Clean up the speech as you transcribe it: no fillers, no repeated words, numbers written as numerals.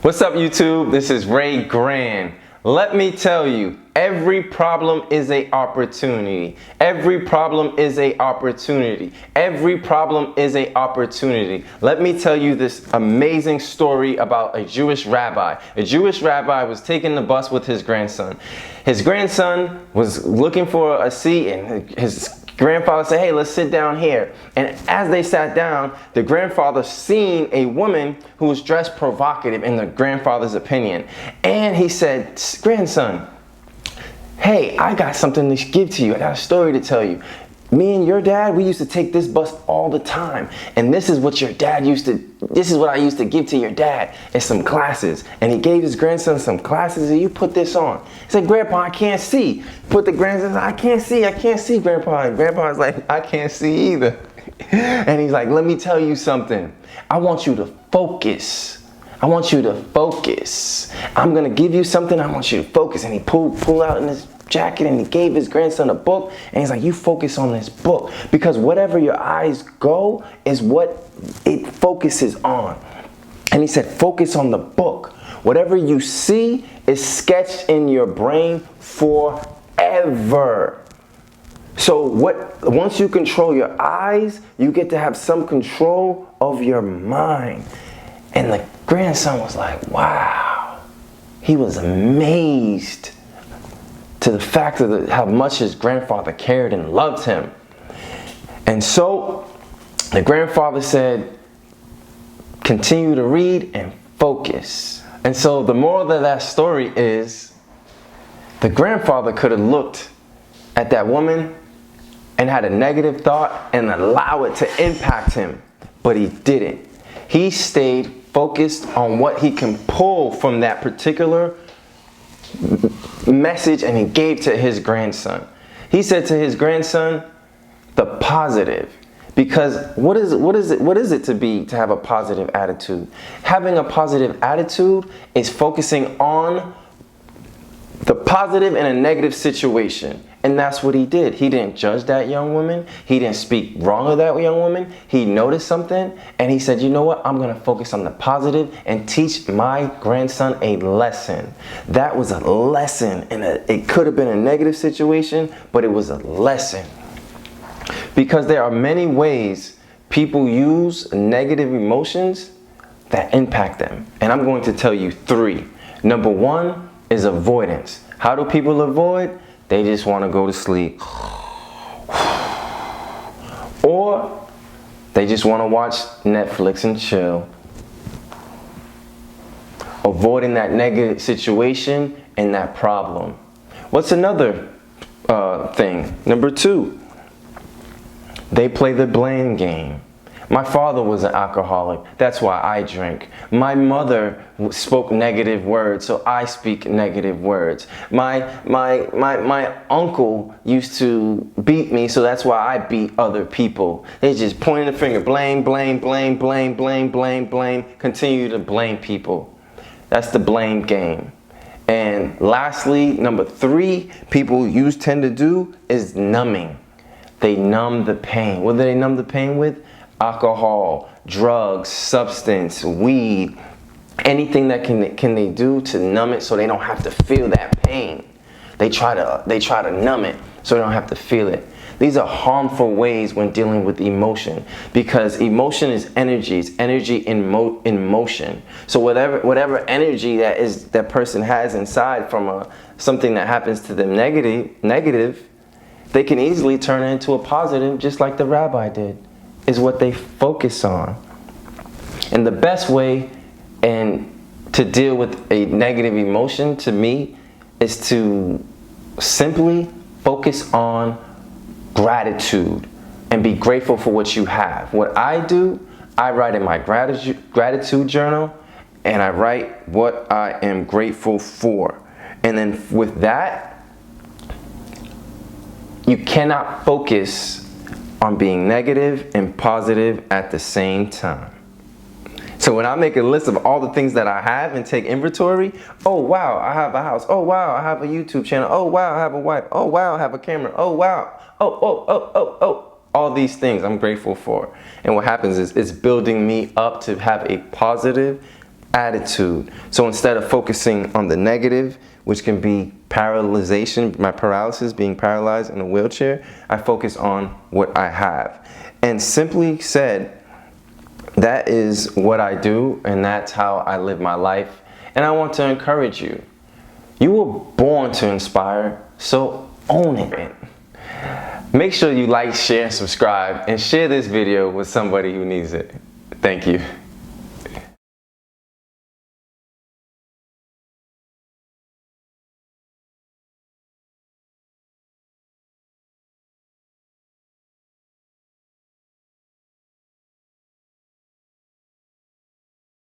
What's up, YouTube? This is Rey Grand. Let me tell you, every problem is an opportunity. Every problem is an opportunity. Every problem is an opportunity. Let me tell you this amazing story about a Jewish rabbi. A Jewish rabbi was taking the bus with his grandson. His grandson was looking for a seat, and his grandfather said, "Hey, let's sit down here." And as they sat down, the grandfather seen a woman who was dressed provocative in the grandfather's opinion. And he said, "Grandson, hey, I got something to give to you. I got a story to tell you. Me and your dad, we used to take this bus all the time. And this is what I used to give to your dad. It's some glasses." And he gave his grandson some glasses, and "You put this on." He said, "Grandpa, I can't see." Put the grandson, "I can't see, Grandpa." And Grandpa's like, "I can't see either." And he's like, "Let me tell you something. I want you to focus. I want you to focus. I'm gonna give you something. I want you to focus." And he pulled out in his jacket, and he gave his grandson a book, and he's like, "You focus on this book, because whatever your eyes go is what it focuses on." And he said, "Focus on the book. Whatever you see is sketched in your brain forever." So once you control your eyes, you get to have some control of your mind. And the grandson was like, wow. He was amazed to the fact of how much his grandfather cared and loved him. And so the grandfather said, "Continue to read and focus." And so the moral of that story is, the grandfather could have looked at that woman and had a negative thought and allow it to impact him, but he didn't. He stayed focused on what he can pull from that particular message, and he gave to his grandson. He said to his grandson, the positive. Because what is it to have a positive attitude? Having a positive attitude is focusing on the positive in a negative situation. And that's what he did. He didn't judge that young woman. He didn't speak wrong of that young woman. He noticed something, and he said, "You know what? I'm going to focus on the positive and teach my grandson a lesson." That was a lesson, and it could have been a negative situation, but it was a lesson. Because there are many ways people use negative emotions that impact them. And I'm going to tell you 3. Number 1 is avoidance. How do people avoid? They just want to go to sleep. Or they just want to watch Netflix and chill. Avoiding that negative situation and that problem. What's another thing? Number 2, they play the blame game. My father was an alcoholic. That's why I drink. My mother spoke negative words, so I speak negative words. My uncle used to beat me, so that's why I beat other people. They just pointing the finger, blame, blame, blame, blame, blame, blame, blame. Continue to blame people. That's the blame game. And lastly, number 3, people tend to do is numbing. They numb the pain. What do they numb the pain with? Alcohol, drugs, substance, weed, anything that can they do to numb it so they don't have to feel that pain. They try to numb it so they don't have to feel it. These are harmful ways when dealing with emotion, because emotion is energy. It's energy in motion. So whatever energy that person has inside from something that happens to them negative, they can easily turn it into a positive, just like the rabbi did. Is what they focus on. And the best way to deal with a negative emotion, to me, is to simply focus on gratitude and be grateful for what you have. What I do, I write in my gratitude journal, and I write what I am grateful for. And then with that, you cannot focus on being negative and positive at the same time. So when I make a list of all the things that I have and take inventory, oh wow, I have a house. Oh wow, I have a YouTube channel. Oh wow, I have a wife. Oh wow, I have a camera. Oh wow. Oh. All these things I'm grateful for. And what happens is it's building me up to have a positive attitude. So instead of focusing on the negative, which can be paralyzation, my paralysis, being paralyzed in a wheelchair, I focus on what I have. And simply said, that is what I do, and that's how I live my life. And I want to encourage you. You were born to inspire, so own it. Make sure you like, share, and subscribe, and share this video with somebody who needs it. Thank you.